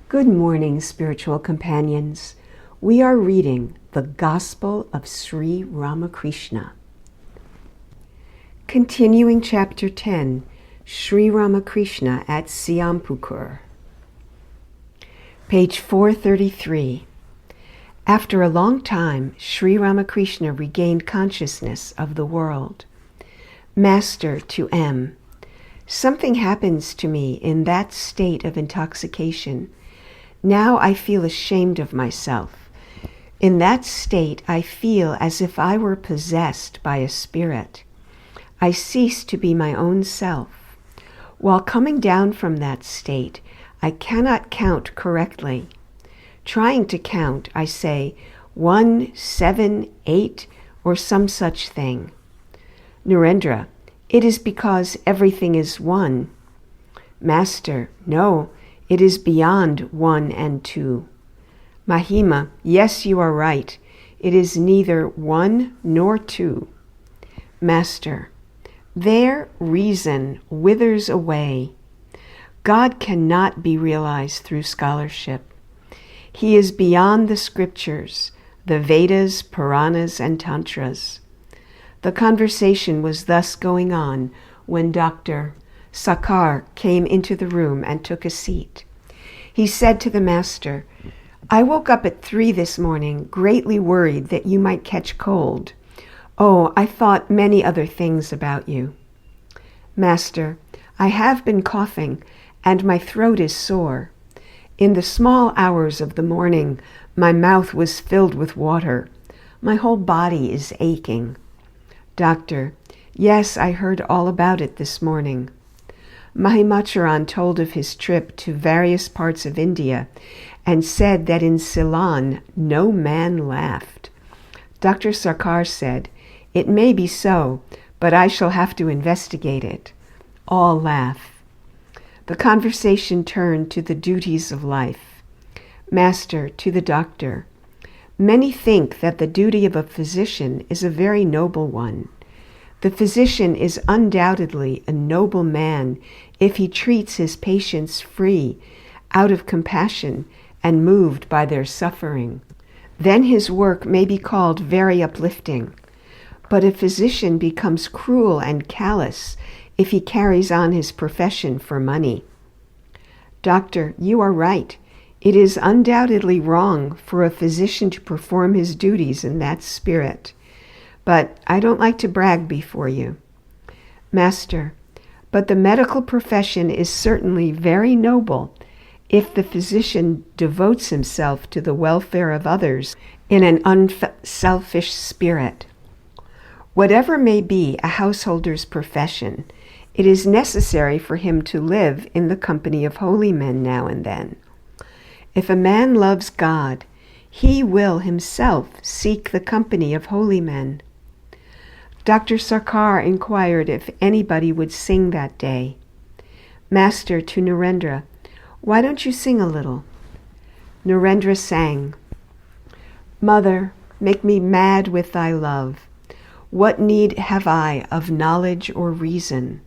Good morning, spiritual companions. We are reading the Gospel of Sri Ramakrishna. Continuing chapter 10, Sri Ramakrishna at Siampukur. Page 433. After a long time, Sri Ramakrishna regained consciousness of the world. Master to M. Something happens to me in that state of intoxication. Now I feel ashamed of myself. In that state I feel as if I were possessed by a spirit. I cease to be my own self. While coming down from that state, I cannot count correctly. Trying to count, I say 1, 7, 8, or some such thing. Narendra, it is because everything is one. Master, no, it is beyond 1 and 2. Mahima, yes, you are right. It is neither 1 nor 2. Master, there reason withers away. God cannot be realized through scholarship. He is beyond the scriptures, the Vedas, Puranas, and Tantras. The conversation was thus going on when Dr. Sakar came into the room and took a seat. He said to the master, I woke up at 3 this morning, greatly worried that you might catch cold. Oh, I thought many other things about you. Master, I have been coughing, and my throat is sore. In the small hours of the morning, my mouth was filled with water. My whole body is aching. Doctor, yes, I heard all about it this morning. Mahimacharan told of his trip to various parts of India and said that in Ceylon no man laughed. Dr. Sarkar said, it may be so, but I shall have to investigate it. All laugh. The conversation turned to the duties of life. Master to the doctor, many think that the duty of a physician is a very noble one. The physician is undoubtedly a noble man if he treats his patients free, out of compassion and moved by their suffering. Then his work may be called very uplifting. But a physician becomes cruel and callous if he carries on his profession for money. Doctor, you are right. It is undoubtedly wrong for a physician to perform his duties in that spirit. But I don't like to brag before you. Master, but the medical profession is certainly very noble if the physician devotes himself to the welfare of others in an unselfish spirit. Whatever may be a householder's profession, it is necessary for him to live in the company of holy men now and then. If a man loves God, he will himself seek the company of holy men. Dr. Sarkar inquired if anybody would sing that day. Master to Narendra, why don't you sing a little? Narendra sang, Mother, make me mad with thy love. What need have I of knowledge or reason?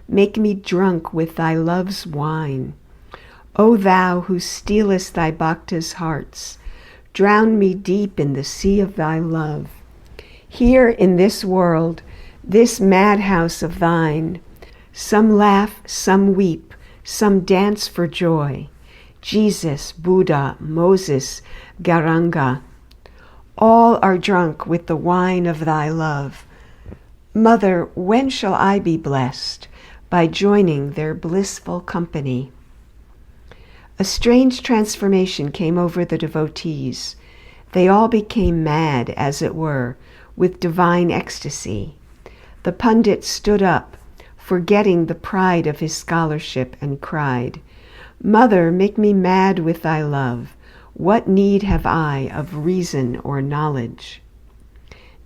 Make me drunk with thy love's wine. O thou who stealest thy bhaktas' hearts, drown me deep in the sea of thy love. Here in this world, this madhouse of thine, some laugh, some weep, some dance for joy. Jesus, Buddha, Moses, Gauranga, all are drunk with the wine of thy love. Mother, when shall I be blessed by joining their blissful company? A strange transformation came over the devotees. They all became mad, as it were, with divine ecstasy. The pundit stood up, forgetting the pride of his scholarship, and cried, Mother, make me mad with thy love. What need have I of reason or knowledge?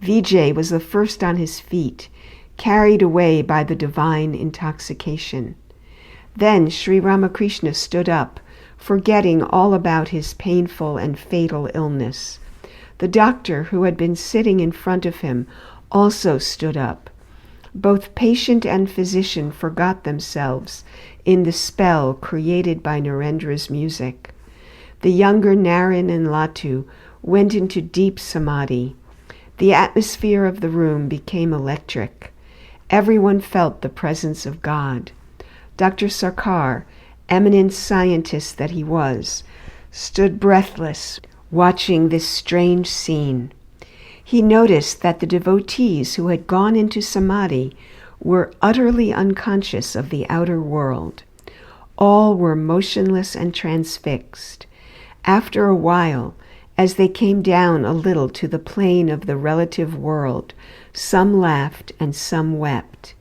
Vijay was the first on his feet, carried away by the divine intoxication. Then Sri Ramakrishna stood up, forgetting all about his painful and fatal illness. The doctor, who had been sitting in front of him, also stood up. Both patient and physician forgot themselves in the spell created by Narendra's music. The younger Naren and Latu went into deep samadhi. The atmosphere of the room became electric. Everyone felt the presence of God. Dr. Sarkar, eminent scientist that he was, stood breathless, watching this strange scene. He noticed that the devotees who had gone into samadhi were utterly unconscious of the outer world. All were motionless and transfixed. After a while, as they came down a little to the plane of the relative world, some laughed and some wept.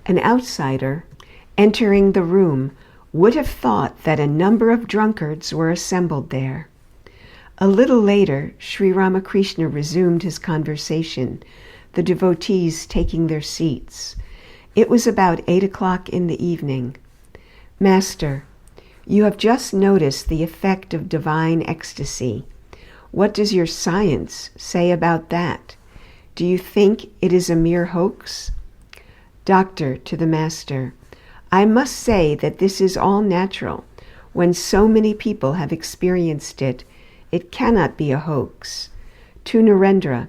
An outsider, entering the room, would have thought that a number of drunkards were assembled there. A little later, Sri Ramakrishna resumed his conversation, the devotees taking their seats. It was about 8 o'clock in the evening. Master, you have just noticed the effect of divine ecstasy. What does your science say about that? Do you think it is a mere hoax? Doctor, to the Master, I must say that this is all natural. When so many people have experienced it, it cannot be a hoax. To Narendra,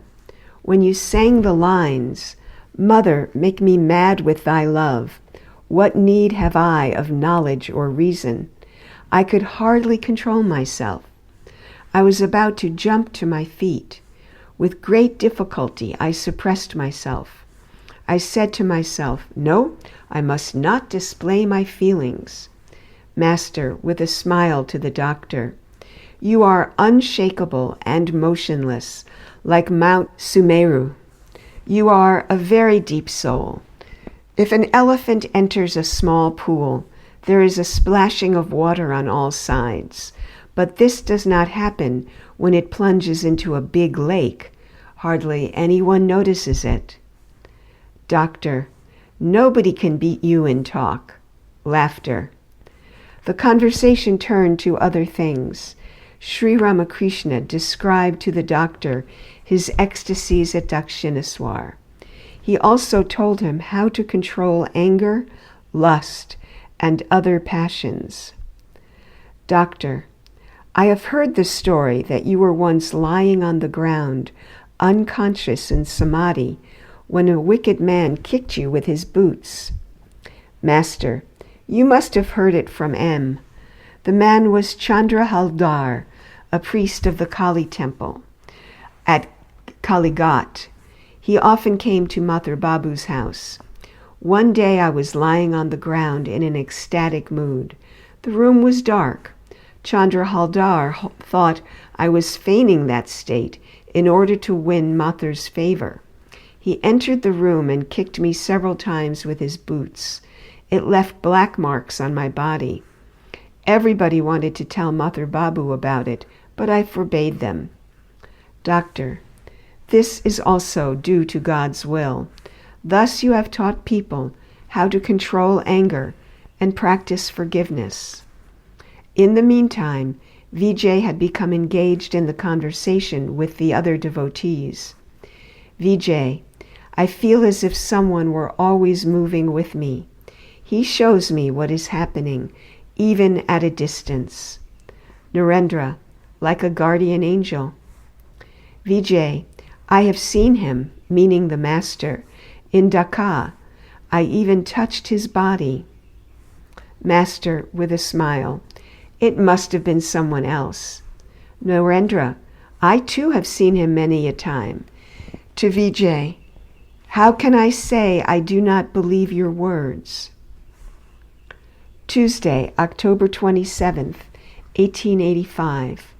when you sang the lines, Mother, make me mad with thy love, what need have I of knowledge or reason? I could hardly control myself. I was about to jump to my feet. With great difficulty, I suppressed myself. I said to myself, no, I must not display my feelings. Master, with a smile to the doctor, you are unshakable and motionless, like Mount Sumeru. You are a very deep soul. If an elephant enters a small pool, there is a splashing of water on all sides. But this does not happen when it plunges into a big lake. Hardly anyone notices it. Doctor, nobody can beat you in talk. Laughter. The conversation turned to other things. Sri Ramakrishna described to the doctor his ecstasies at Dakshineswar. He also told him how to control anger, lust, and other passions. Doctor, I have heard the story that you were once lying on the ground, unconscious in samadhi, when a wicked man kicked you with his boots. Master, you must have heard it from M. The man was Chandra Haldar, a priest of the Kali temple at Kalighat. He often came to Mathur Babu's house. One day I was lying on the ground in an ecstatic mood. The room was dark. Chandra Haldar thought I was feigning that state in order to win Mathur's favor. He entered the room and kicked me several times with his boots. It left black marks on my body. Everybody wanted to tell Mathur Babu about it, but I forbade them. Doctor, this is also due to God's will. Thus you have taught people how to control anger and practice forgiveness. In the meantime, Vijay had become engaged in the conversation with the other devotees. Vijay, I feel as if someone were always moving with me. He shows me what is happening, even at a distance. Narendra, like a guardian angel. Vijay, I have seen him, meaning the Master, in Dhaka. I even touched his body. Master, with a smile, it must have been someone else. Narendra, I too have seen him many a time. To Vijay, how can I say I do not believe your words? Tuesday, October 27th, 1885.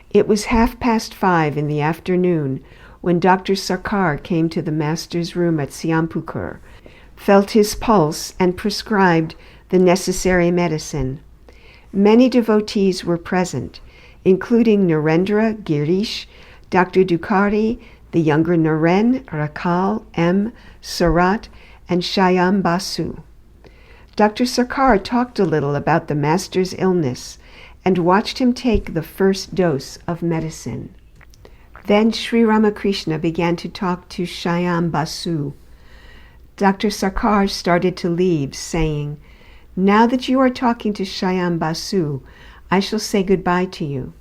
It was 5:30 in the afternoon when Dr. Sarkar came to the Master's room at Siampukur, felt his pulse, and prescribed the necessary medicine. Many devotees were present, including Narendra, Girish, Dr. Dukhari, the younger Naren, Rakal, M, Sarat, and Shyam Basu. Dr. Sarkar talked a little about the Master's illness and watched him take the first dose of medicine. Then Sri Ramakrishna began to talk to Shyam Basu. Dr. Sarkar started to leave, saying, "Now that you are talking to Shyam Basu, I shall say goodbye to you."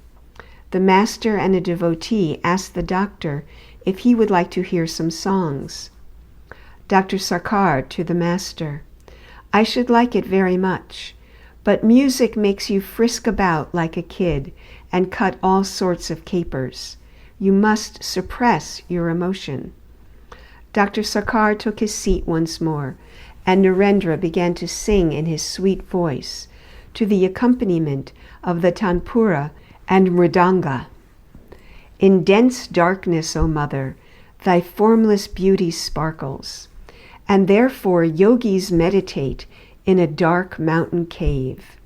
the master and a devotee asked the doctor if he would like to hear some songs. Dr. Sarkar to the master, I should like it very much, but music makes you frisk about like a kid and cut all sorts of capers. You must suppress your emotion. Dr. Sarkar took his seat once more, and Narendra began to sing in his sweet voice, to the accompaniment of the tanpura and mridanga. In dense darkness, O Mother, thy formless beauty sparkles, and therefore yogis meditate in a dark mountain cave.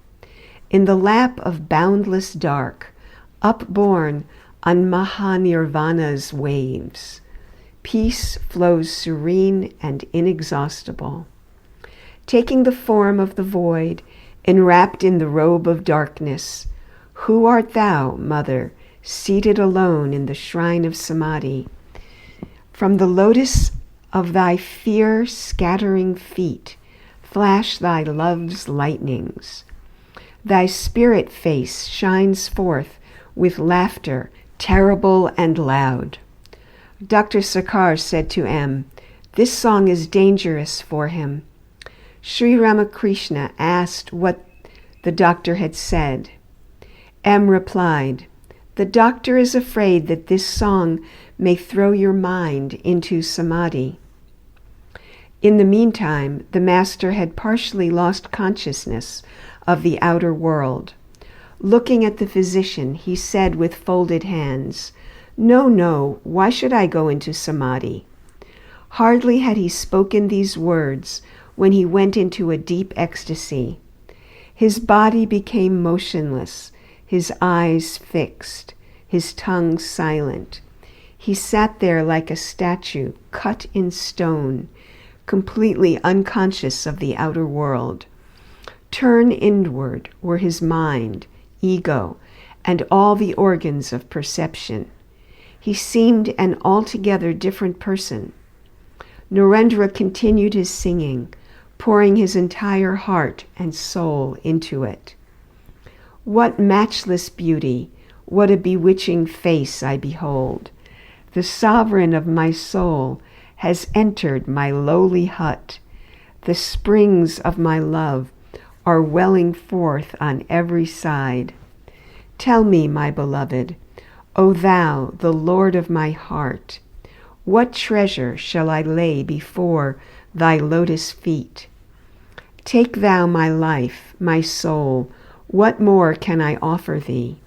In the lap of boundless dark, upborne on Mahanirvana's waves, peace flows serene and inexhaustible. Taking the form of the void, enwrapped in the robe of darkness, who art thou, Mother, seated alone in the shrine of samadhi? From the lotus of thy fear-scattering feet flash thy love's lightnings. Thy spirit face shines forth with laughter terrible and loud. Dr. Sarkar said to M, this song is dangerous for him. Sri Ramakrishna asked what the doctor had said. M replied, the doctor is afraid that this song may throw your mind into samadhi. In the meantime, the master had partially lost consciousness of the outer world. Looking at the physician, he said with folded hands, no, no, why should I go into samadhi? Hardly had he spoken these words when he went into a deep ecstasy. His body became motionless, his eyes fixed, his tongue silent. He sat there like a statue cut in stone, completely unconscious of the outer world. Turn inward were his mind, ego, and all the organs of perception. He seemed an altogether different person. Narendra continued his singing, pouring his entire heart and soul into it. What matchless beauty, what a bewitching face I behold. The sovereign of my soul has entered my lowly hut. The springs of my love are welling forth on every side. Tell me, my beloved, O thou, the Lord of my heart, what treasure shall I lay before thy lotus feet? Take thou my life, my soul, what more can I offer thee?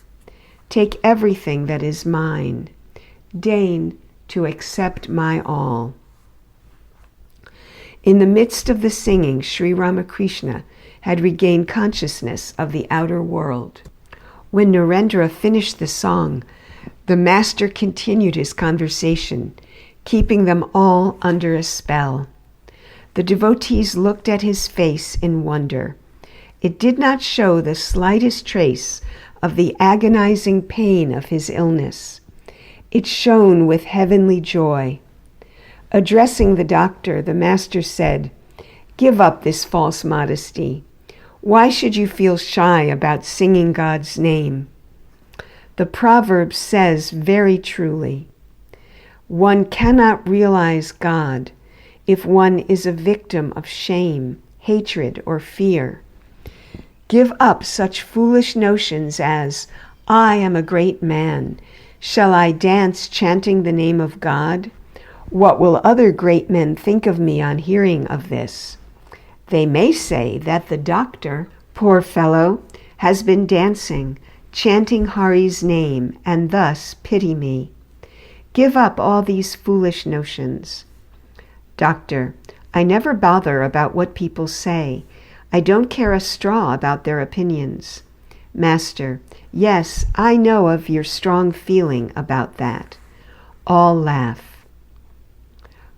Take everything that is mine. Deign to accept my all. In the midst of the singing, Sri Ramakrishna had regained consciousness of the outer world. When Narendra finished the song, the master continued his conversation, keeping them all under a spell. The devotees looked at his face in wonder. It did not show the slightest trace of the agonizing pain of his illness. It shone with heavenly joy. Addressing the doctor, the master said, give up this false modesty. Why should you feel shy about singing God's name? The proverb says very truly, one cannot realize God if one is a victim of shame, hatred, or fear. Give up such foolish notions as, I am a great man. Shall I dance chanting the name of God? What will other great men think of me on hearing of this? They may say that the doctor, poor fellow, has been dancing, chanting Hari's name, and thus pity me. Give up all these foolish notions. Doctor, I never bother about what people say. I don't care a straw about their opinions. Master, yes, I know of your strong feeling about that. All laugh.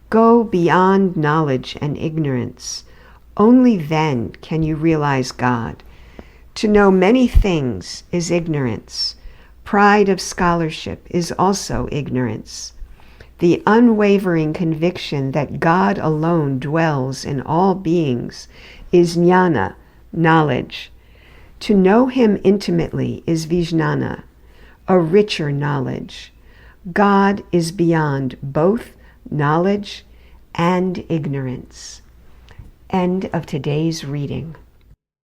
Go beyond knowledge and ignorance. Only then can you realize God. To know many things is ignorance. Pride of scholarship is also ignorance. The unwavering conviction that God alone dwells in all beings is jnana, knowledge. To know him intimately is vijnana. a richer knowledge. God is beyond both knowledge and ignorance. End of today's reading.